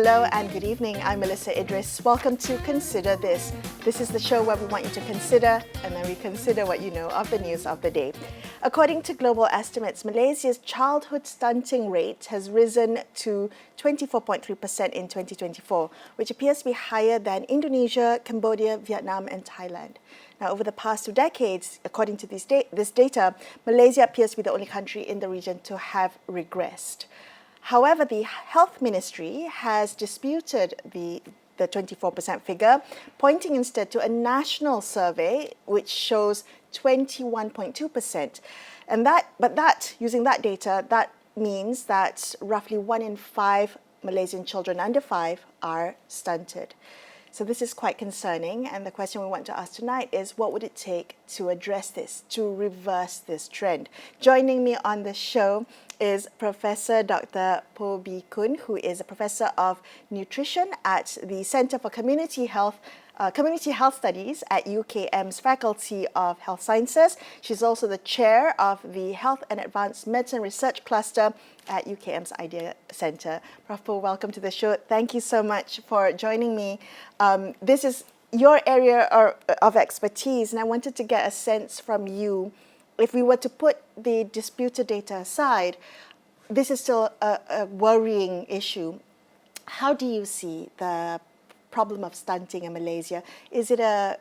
Hello and good evening. I'm Melisa Idris. Welcome to Consider This. This is the show where we want you to consider and then reconsider what you know of the news of the day. According to global estimates, Malaysia's childhood stunting rate has risen to 24.3% in 2024, which appears to be higher than Indonesia, Cambodia, Vietnam and Thailand. Now, over the past 2 decades, according to this data, Malaysia appears to be the only country in the region to have regressed. However, the Health Ministry has disputed the 24% figure, pointing instead to a national survey which shows 21.2%. Using that data, that means that roughly 1 in 5 Malaysian children under 5 are stunted. So this is quite concerning, and the question we want to ask tonight is, what would it take to address this, to reverse this trend? Joining me on the show is Professor Dr. Koon, who is a Professor of Nutrition at the Centre for Community Health Studies at UKM's Faculty of Health Sciences. She's also the Chair of the Health and Advanced Medicine Research Cluster at UKM's Idea Centre. Prof. Po, welcome to the show. Thank you so much for joining me. This is your area of expertise, and I wanted to get a sense from you. If we were to put the disputed data aside, this is still a worrying issue. How do you see the problem of stunting in Malaysia? Is it a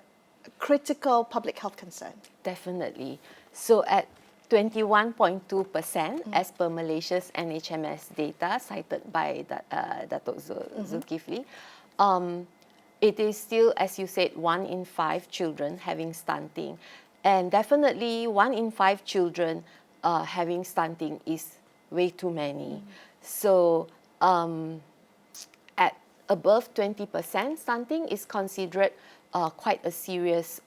critical public health concern? Definitely. So at 21.2% as per Malaysia's NHMS data cited by Datuk Zulkifli, it is still, as you said, 1 in 5 children having stunting. And definitely 1 in 5 children having stunting is way too many. So at above 20%, stunting is considered quite a serious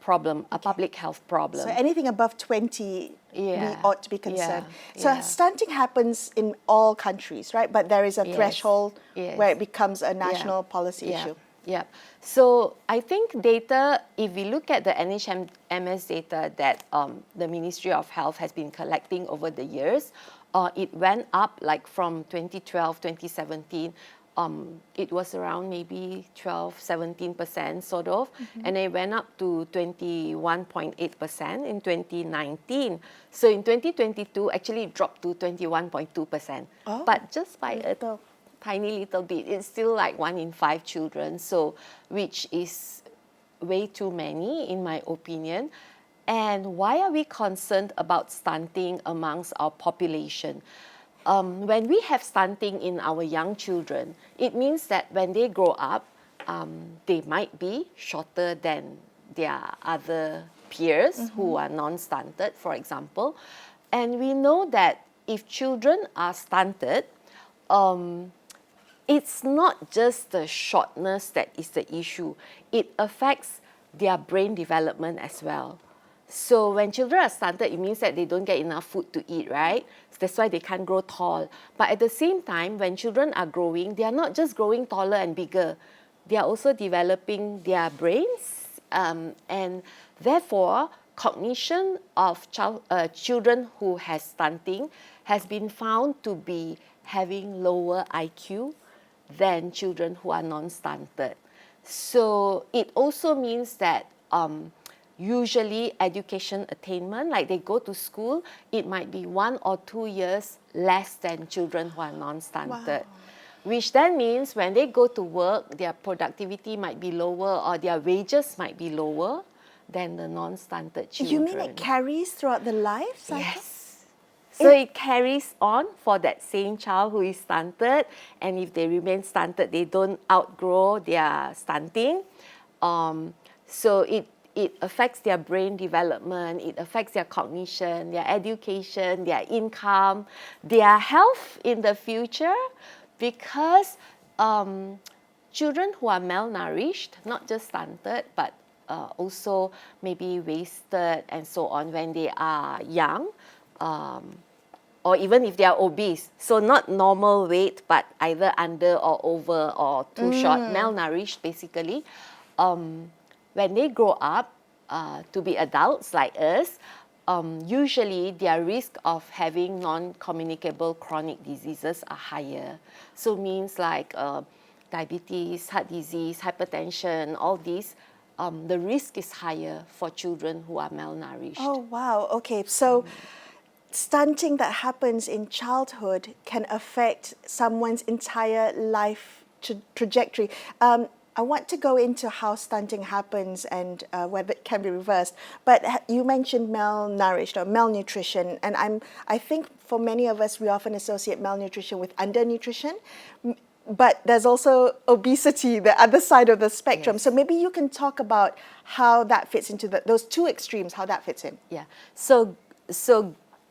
problem, a public health problem. So anything above 20, we ought to be concerned. So stunting happens in all countries, right? But there is a threshold where it becomes a national policy issue. Yeah. So I think data, if we look at the NHMS data that the Ministry of Health has been collecting over the years, it went up like from 2012, 2017, it was around maybe 12-17% sort of, and it went up to 21.8% in 2019. So in 2022, actually it dropped to 21.2%, but just by a tiny little bit. It's still like 1 in 5 children, so which is way too many in my opinion. And why are we concerned about stunting amongst our population? When we have stunting in our young children, it means that when they grow up, they might be shorter than their other peers who are non-stunted, for example. And we know that if children are stunted, it's not just the shortness that is the issue. It affects their brain development as well. So when children are stunted, it means that they don't get enough food to eat, right? So that's why they can't grow tall. But at the same time, when children are growing, they are not just growing taller and bigger. They are also developing their brains. And therefore, cognition of children who has stunting has been found to be having lower IQ than children who are non-stunted. So it also means that usually education attainment, like they go to school, it might be 1 or 2 years less than children who are non-stunted. Which then means when they go to work, their productivity might be lower or their wages might be lower than the non-stunted children. You mean it carries throughout the life cycle? Yes. So it carries on for that same child who is stunted, and if they remain stunted, they don't outgrow their stunting. So it affects their brain development, it affects their cognition, their education, their income, their health in the future, because children who are malnourished, not just stunted, but also maybe wasted and so on when they are young, or even if they are obese, so not normal weight, but either under or over or too short, malnourished basically. When they grow up to be adults like us, usually their risk of having non-communicable chronic diseases are higher. So means like diabetes, heart disease, hypertension, all these, the risk is higher for children who are malnourished. Oh, wow. Okay. So stunting that happens in childhood can affect someone's entire life trajectory. I want to go into how stunting happens and whether it can be reversed. But you mentioned malnourished or malnutrition, and I think for many of us, we often associate malnutrition with undernutrition. But there's also obesity, the other side of the spectrum. Yes. So maybe you can talk about how that fits into those two extremes, how that fits in. Yeah. So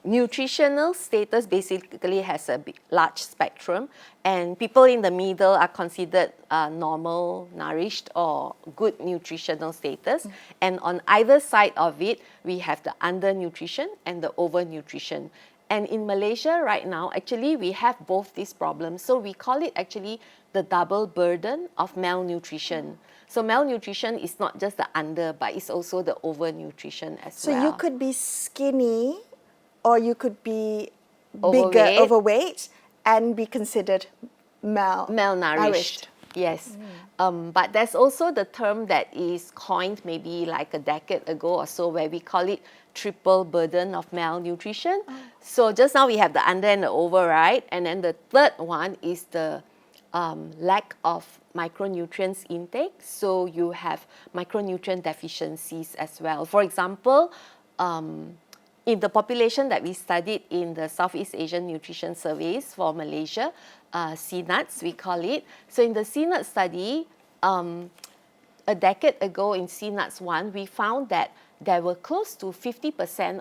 nutritional status basically has a large spectrum, and people in the middle are considered normal, nourished, or good nutritional status. And on either side of it, we have the undernutrition and the overnutrition. And in Malaysia right now, actually, we have both these problems. So we call it actually the double burden of malnutrition. So malnutrition is not just the under, but it's also the overnutrition as well. So you could be skinny, or you could be Overweight. overweight, and be considered malnourished. Yes. But there's also the term that is coined maybe like a decade ago or so, where we call it triple burden of malnutrition. So just now we have the under and the over, right? And then the third one is the lack of micronutrients intake. So you have micronutrient deficiencies as well. For example, in the population that we studied in the Southeast Asian Nutrition Surveys for Malaysia, CNUTS we call it. So in the CNUTS study, a decade ago in CNUTS 1, we found that there were close to 50%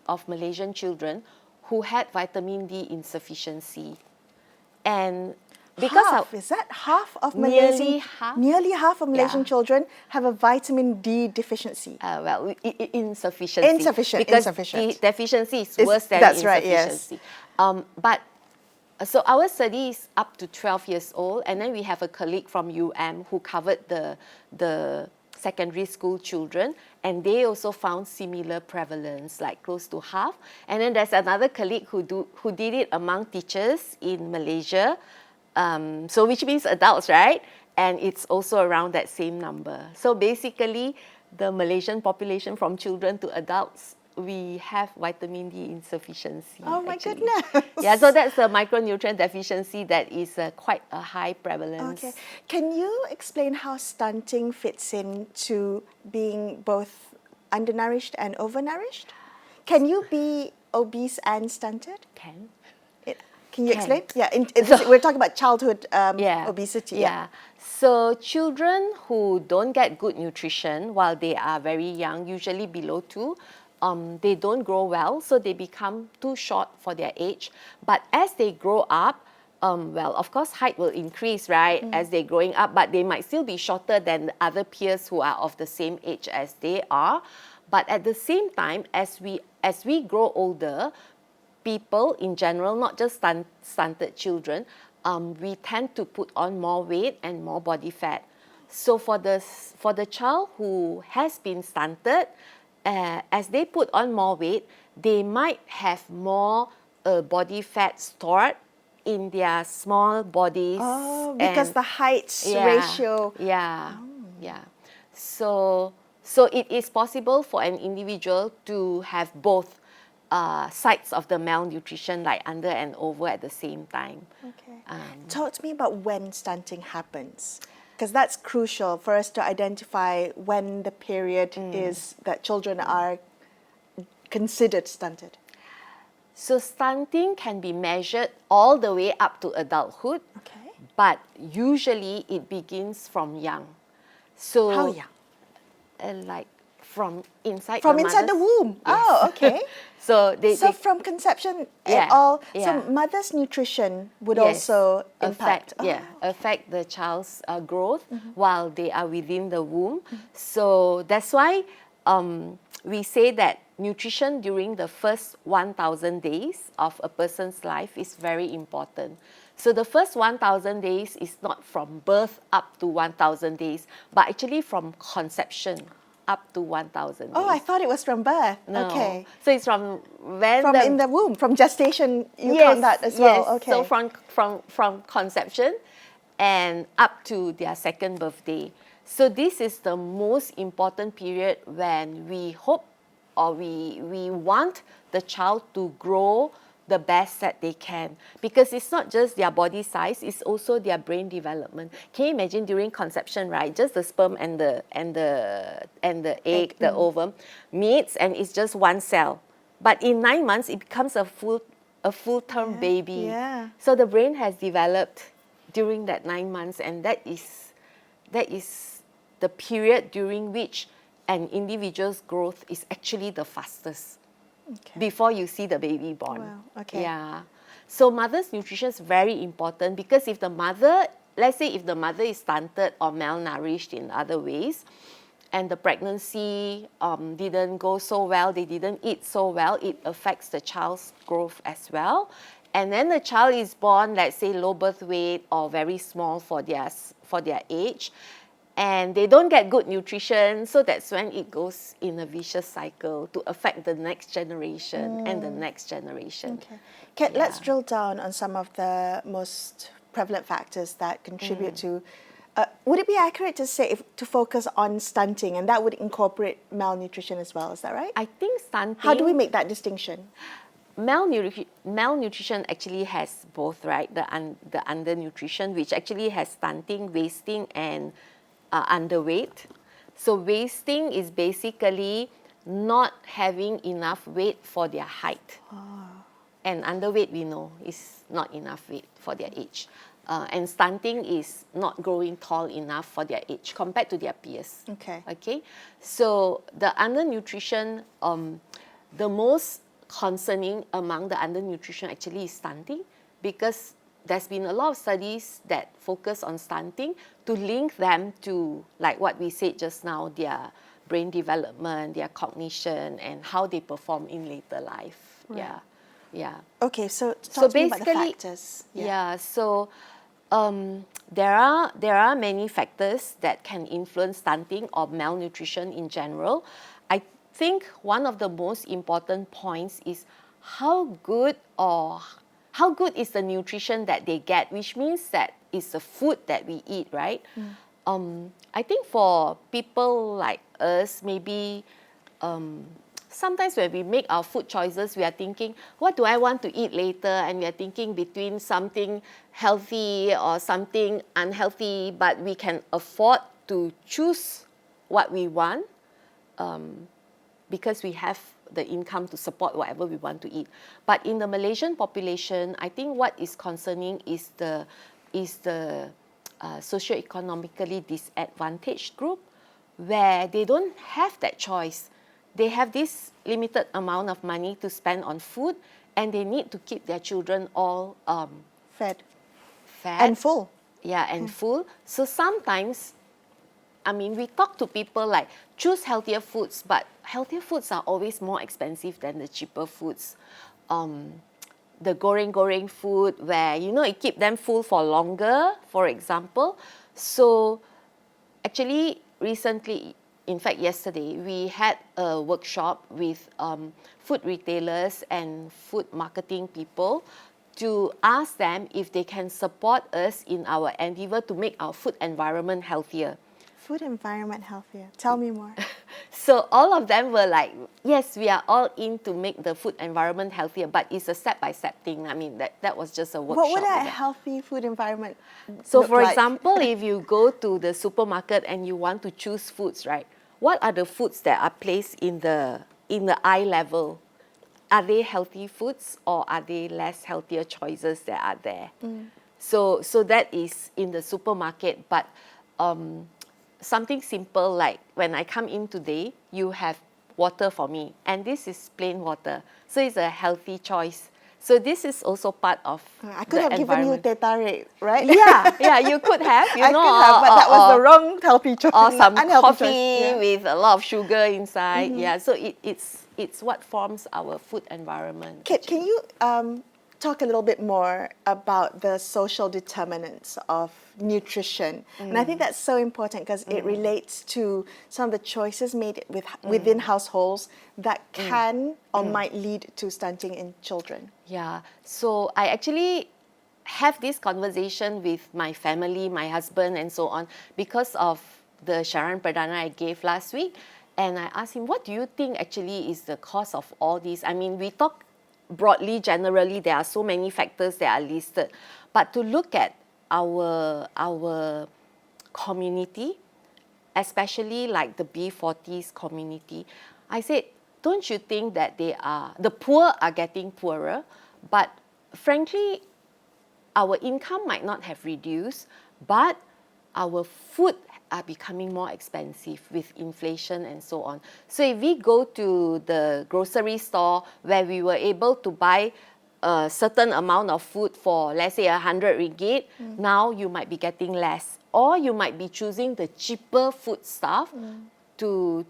of Malaysian children who had vitamin D insufficiency. And because is that half of Malaysian? Nearly half of Malaysian children have a vitamin D deficiency. Insufficiency. Insufficient. Because insufficient. the deficiency is worse than that's insufficiency. Right, yes. But so our study is up to 12 years old, and then we have a colleague from who covered the secondary school children, and they also found similar prevalence, like close to half. And then there's another colleague who did it among teachers in Malaysia, so which means adults, right? And it's also around that same number. So basically, the Malaysian population from children to adults, we have vitamin D insufficiency. Oh my actually. goodness. Yeah, so that's a micronutrient deficiency that is quite a high prevalence. Okay. Can you explain how stunting fits into being both undernourished and overnourished? Can you be obese and stunted? Can you explain? Yeah, we're talking about childhood obesity. Yeah. So children who don't get good nutrition while they are very young, usually below 2, they don't grow well, so they become too short for their age. But as they grow up, well, of course, height will increase, right, as they're growing up, but they might still be shorter than the other peers who are of the same age as they are. But at the same time, as we grow older, people in general, not just stunted children, we tend to put on more weight and more body fat. So for the child who has been stunted, as they put on more weight, they might have more body fat stored in their small bodies. Oh, because the height ratio. Yeah. So it is possible for an individual to have both sides of the malnutrition, like under and over, at the same time. Okay. Talk to me about when stunting happens, because that's crucial for us to identify when the period is that children are considered stunted. So stunting can be measured all the way up to adulthood, but usually it begins from young. So how young? Like from inside the womb. Yes. Oh, okay. So from conception at all. So mother's nutrition would also impact. Affect the child's growth while they are within the womb. So that's why we say that nutrition during the first 1,000 days of a person's life is very important. So the first 1,000 days is not from birth up to 1,000 days, but actually from conception up to 1,000 days. Oh, I thought it was from birth. No. Okay. So it's from when From in the womb, from gestation, you count that as well. Yes. Okay. So from conception and up to their second birthday. So this is the most important period when we hope or we want the child to grow the best that they can, because it's not just their body size, it's also their brain development. Can you imagine during conception, right? Just the sperm and the egg, the ovum meets, and it's just one cell. But in 9 months, it becomes a full-term baby. Yeah. So the brain has developed during that 9 months, and that is the period during which an individual's growth is actually the fastest. Okay. Before you see the baby born. Wow, okay. Yeah. So mother's nutrition is very important, because if the mother, let's say if the mother is stunted or malnourished in other ways, and the pregnancy didn't go so well, they didn't eat so well, it affects the child's growth as well. And then the child is born, let's say low birth weight or very small for their age, and they don't get good nutrition, so that's when it goes in a vicious cycle to affect the next generation and the next generation. Okay. Let's drill down on some of the most prevalent factors that contribute to. Would it be accurate to say to focus on stunting, and that would incorporate malnutrition as well? Is that right? I think stunting. How do we make that distinction? Malnutrition actually has both, right? The undernutrition, which actually has stunting, wasting, and underweight. So wasting is basically not having enough weight for their height. And underweight, we know, is not enough weight for their age. And stunting is not growing tall enough for their age compared to their peers. Okay. So the undernutrition, the most concerning among the undernutrition actually is stunting, because there's been a lot of studies that focus on stunting to link them to, like what we said just now, their brain development, their cognition, and how they perform in later life. Right. Yeah. Okay, so talk to me about the factors. So there are many factors that can influence stunting or malnutrition in general. I think one of the most important points is how good is the nutrition that they get, which means that it's the food that we eat, right? I think for people like us, maybe sometimes when we make our food choices, we are thinking, what do I want to eat later? And we are thinking between something healthy or something unhealthy, but we can afford to choose what we want because we have the income to support whatever we want to eat. But in the Malaysian population, I think what is concerning is the socioeconomically disadvantaged group, where they don't have that choice. They have this limited amount of money to spend on food, and they need to keep their children all fed and full. Yeah, and full. So sometimes, I mean, we talk to people like, choose healthier foods, but healthier foods are always more expensive than the cheaper foods. The goreng food, where, it keep them full for longer, for example. So actually, recently, in fact, yesterday, we had a workshop with food retailers and food marketing people to ask them if they can support us in our endeavor to make our food environment healthier. Food environment healthier. Tell me more. So all of them were like, yes, we are all in to make the food environment healthier, but it's a step-by-step thing. I mean, that was just a workshop. What would a healthy food environment So look for like? example, if you go to the supermarket and you want to choose foods, right? What are the foods that are placed in the eye level? Are they healthy foods, or are they less healthier choices that are there? So that is in the supermarket, but something simple like when I come in today, you have water for me, and this is plain water. So it's a healthy choice. So this is also part of I could have given you teh tarik, right? Yeah, you could have. I could have, but that was the wrong healthy choice. Or some unhealthy coffee choice. with a lot of sugar inside. Yeah, so it's what forms our food environment. Can you talk a little bit more about the social determinants of nutrition. And I think that's so important because it relates to some of the choices made within households that can or might lead to stunting in children. Yeah, so I actually have this conversation with my family, my husband, and so on, because of the Sharan Perdana I gave last week. And I asked him, what do you think actually is the cause of all this? I mean, we talk broadly, generally, there are so many factors that are listed. But to look at our community, especially like the B40s community, I said, don't you think that the poor are getting poorer, but frankly, our income might not have reduced, but our food are becoming more expensive with inflation and so on. So if we go to the grocery store where we were able to buy a certain amount of food for, let's say, 100 ringgit, now you might be getting less. Or you might be choosing the cheaper food stuff to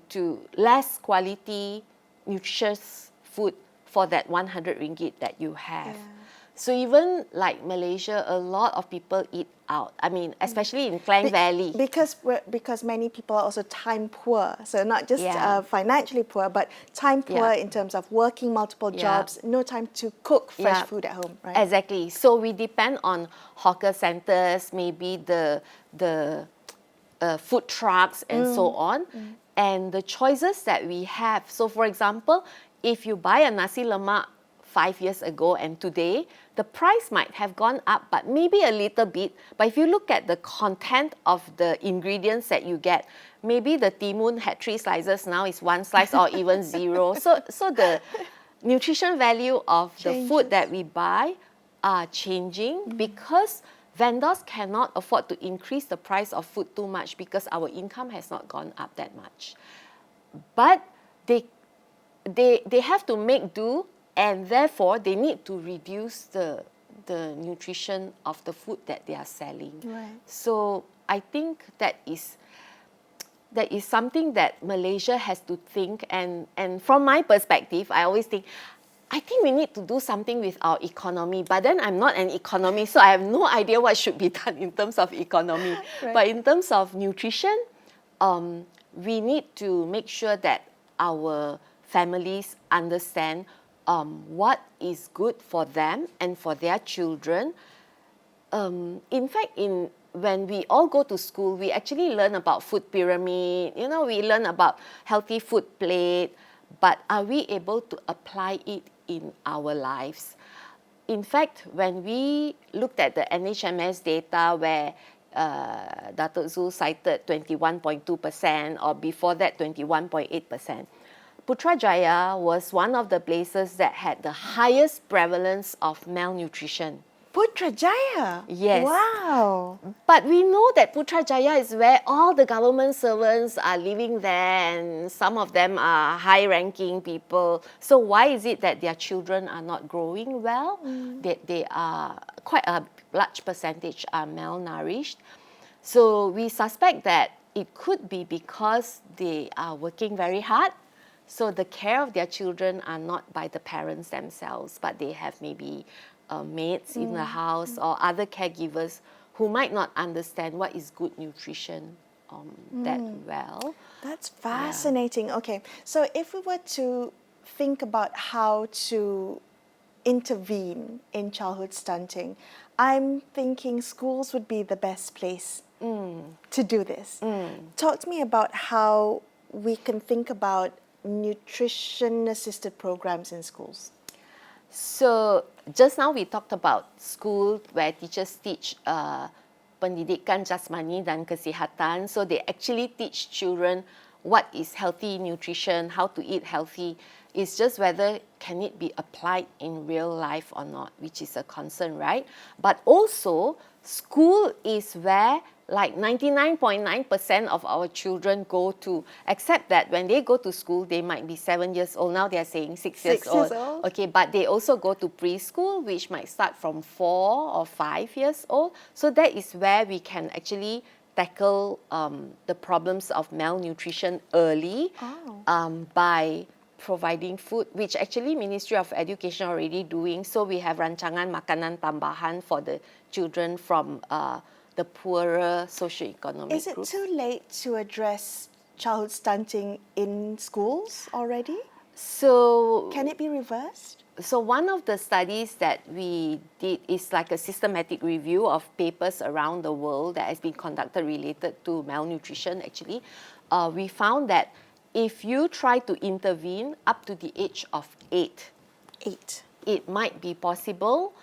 less quality, nutritious food for that 100 ringgit that you have. Yeah. So even like Malaysia, a lot of people eat out. I mean, especially in Klang Valley. Because many people are also time poor. So not just financially poor, but time poor in terms of working multiple jobs, no time to cook fresh food at home, right? Exactly. So we depend on hawker centers, maybe the food trucks and so on. And the choices that we have. So for example, if you buy a nasi lemak 5 years ago and today, the price might have gone up, but maybe a little bit. But if you look at the content of the ingredients that you get, maybe the timun had 3 slices, now it's 1 slice or even 0. So the nutrition value of the food that we buy are changing because vendors cannot afford to increase the price of food too much because our income has not gone up that much. But they have to make do, and therefore they need to reduce the nutrition of the food that they are selling. Right. So I think that is something that Malaysia has to think, and from my perspective, I always think, I think we need to do something with our economy. But then I'm not an economist, so I have no idea what should be done in terms of economy. Right. But in terms of nutrition, we need to make sure that our families understand what is good for them and for their children. In fact, when we all go to school, we actually learn about food pyramid, we learn about healthy food plate, but are we able to apply it in our lives? In fact, when we looked at the NHMS data where Datuk Zul cited 21.2%, or before that 21.8%, Putrajaya was one of the places that had the highest prevalence of malnutrition. Putrajaya? Yes. Wow. But we know that Putrajaya is where all the government servants are living there, and some of them are high-ranking people. So why is it that their children are not growing well? They are, quite a large percentage are malnourished. So we suspect that it could be because they are working very hard. So the care of their children are not by the parents themselves, but they have maybe maids in the house or other caregivers who might not understand what is good nutrition that well. That's fascinating. Okay, so if we were to think about how to intervene in childhood stunting, I'm thinking schools would be the best place to do this. Talk to me about how we can think about nutrition-assisted programs in schools. So just now we talked about school where teachers teach pendidikan jasmani dan kesihatan. So they actually teach children what is healthy nutrition, how to eat healthy. It's just whether can it be applied in real life or not, which is a concern, right? But also, school is where like 99.9% of our children go to, except that when they go to school, they might be 7 years old. Now they're saying 6 years old. Okay, but they also go to preschool, which might start from 4 or 5 years old. So that is where we can actually tackle the problems of malnutrition early by providing food, which actually Ministry of Education already doing. So we have rancangan makanan tambahan for the children from the poorer socioeconomic Is it groups. too late to address childhood stunting in schools already? So Can it be reversed? So one of the studies that we did is like a systematic review of papers around the world that has been conducted related to malnutrition actually. We found that if you try to intervene up to the age of 8, it might be possible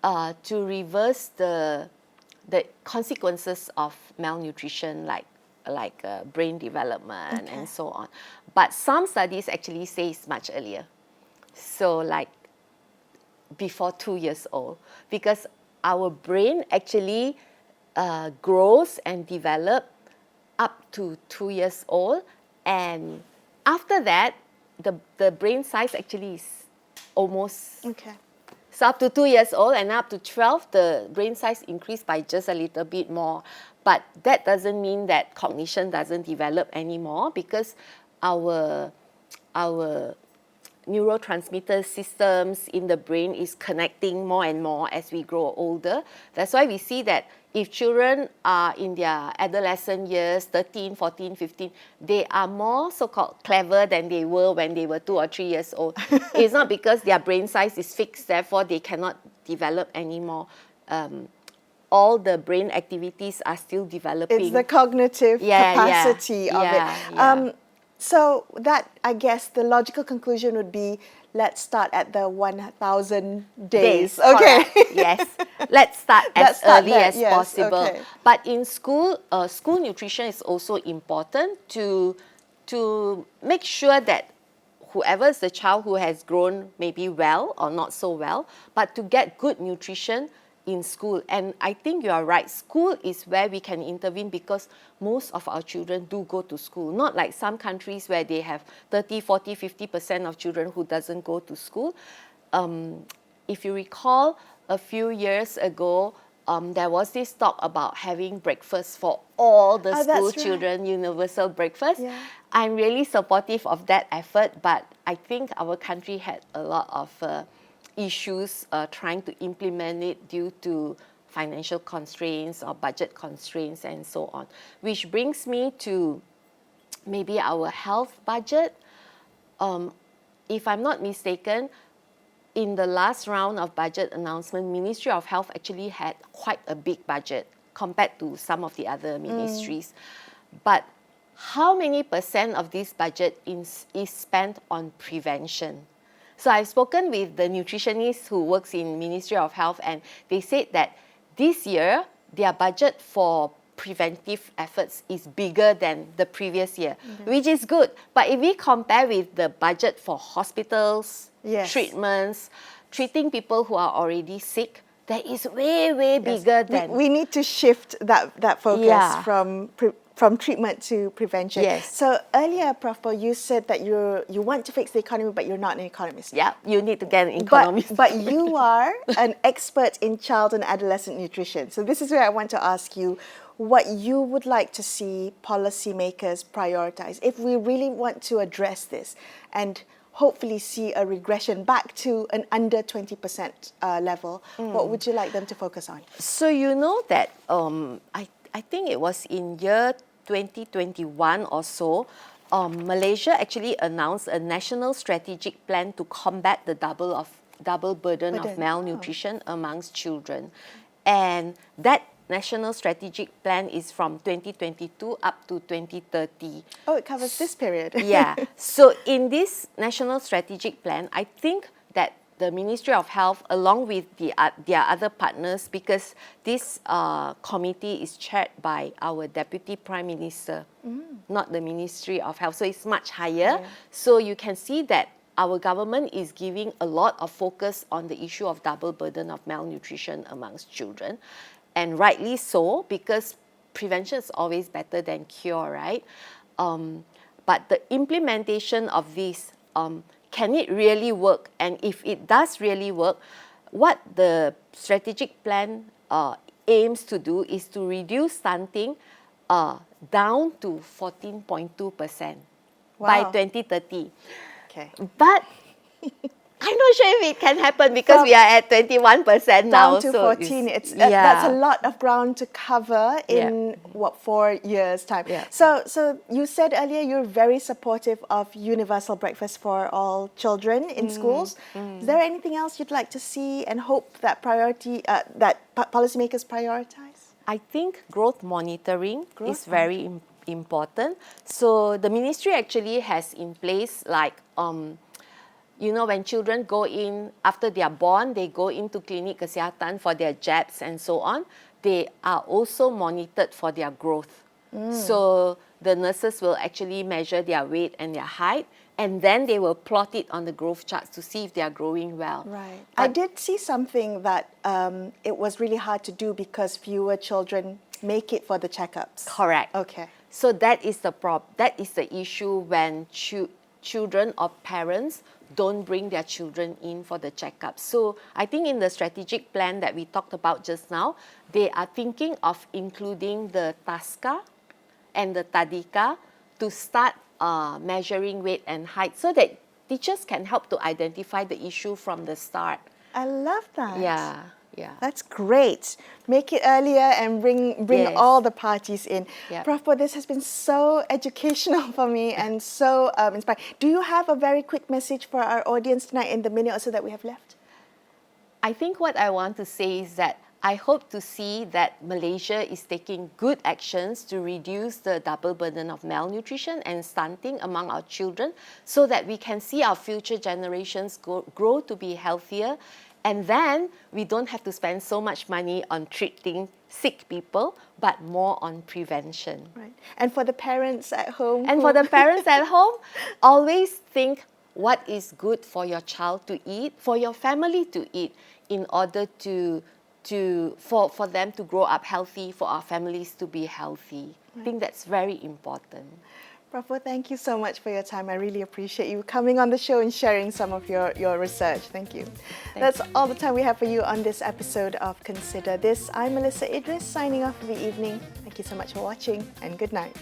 to reverse the consequences of malnutrition like brain development and so on. But some studies actually say it's much earlier. So like before 2 years old, because our brain actually grows and develops up to 2 years old, and after that, the brain size actually is almost so up to 2 years old, and up to 12, the brain size increased by just a little bit more. But that doesn't mean that cognition doesn't develop anymore, because our neurotransmitter systems in the brain is connecting more and more as we grow older. That's why we see that if children are in their adolescent years, 13, 14, 15, they are more so-called clever than they were when they were 2 or 3 years old. It's not because their brain size is fixed, therefore they cannot develop anymore. All the brain activities are still developing. It's the cognitive capacity of it. So that, I guess, the logical conclusion would be, let's start at the 1,000 days. Okay. Yes. Let's start as early as possible. Okay. But in school, school nutrition is also important to make sure that whoever is the child who has grown maybe well or not so well, but to get good nutrition in school. And I think you are right. School is where we can intervene, because most of our children do go to school. Not like some countries where they have 30, 40, 50% of children who doesn't go to school. If you recall, a few years ago, there was this talk about having breakfast for all the school children, universal breakfast. I'm really supportive of that effort, but I think our country had a lot of issues trying to implement it due to financial constraints or budget constraints and so on. Which brings me to maybe our health budget. If I'm not mistaken, in the last round of budget announcement, Ministry of Health actually had quite a big budget compared to some of the other ministries. But how many % of this budget is spent on prevention? So I've spoken with the nutritionist who works in Ministry of Health, and they said that this year, their budget for preventive efforts is bigger than the previous year, which is good. But if we compare with the budget for hospitals, treatments, treating people who are already sick, that is way, way bigger than... We need to shift that focus from treatment to prevention. So earlier, Prof. Paul, you said that you want to fix the economy, but you're not an economist. Yeah, you need to get an economist. But you are an expert in child and adolescent nutrition. So this is where I want to ask you what you would like to see policymakers prioritize if we really want to address this and hopefully see a regression back to an under 20% level. What would you like them to focus on? So you know that I think it was in year 2021 or so, Malaysia actually announced a national strategic plan to combat the double burden of malnutrition amongst children. And that national strategic plan is from 2022 up to 2030. Oh, it covers this period. So in this national strategic plan, I think that the Ministry of Health, along with their other partners, because this committee is chaired by our Deputy Prime Minister, not the Ministry of Health. So it's much higher. So you can see that our government is giving a lot of focus on the issue of double burden of malnutrition amongst children. And rightly so, because prevention is always better than cure, right? But the implementation of this, can it really work? And if it does really work, what the strategic plan aims to do is to reduce stunting down to 14.2% by 2030. Okay. But I'm not sure if it can happen because we are at 21% now. Down to so 14. That's a lot of ground to cover in 4 years' time. Yeah. So you said earlier you're very supportive of universal breakfast for all children in schools. Is there anything else you'd like to see and hope that policymakers prioritize? I think growth monitoring is very important. So the ministry actually has in place when children go in, after they are born, they go into clinic kesihatan for their jabs and so on. They are also monitored for their growth. So the nurses will actually measure their weight and their height, and then they will plot it on the growth charts to see if they are growing well. Right. I did see something that it was really hard to do because fewer children make it for the checkups. Correct. Okay. So that is the that is the issue when children or parents don't bring their children in for the checkup. So I think in the strategic plan that we talked about just now, they are thinking of including the TASCA and the TADICA to start measuring weight and height so that teachers can help to identify the issue from the start. I love that. Yeah. That's great. Make it earlier and bring all the parties in. Yep. Prof, this has been so educational for me and so inspiring. Do you have a very quick message for our audience tonight in the minute or so that we have left? I think what I want to say is that I hope to see that Malaysia is taking good actions to reduce the double burden of malnutrition and stunting among our children so that we can see our future generations grow to be healthier. And then we don't have to spend so much money on treating sick people, but more on prevention. Right. And for the parents at home? Always think what is good for your child to eat, for your family to eat, in order for them to grow up healthy, for our families to be healthy. Right. I think that's very important. Prof, thank you so much for your time. I really appreciate you coming on the show and sharing some of your research. Thank you. That's all the time we have for you on this episode of Consider This. I'm Melisa Idris, signing off for the evening. Thank you so much for watching and good night.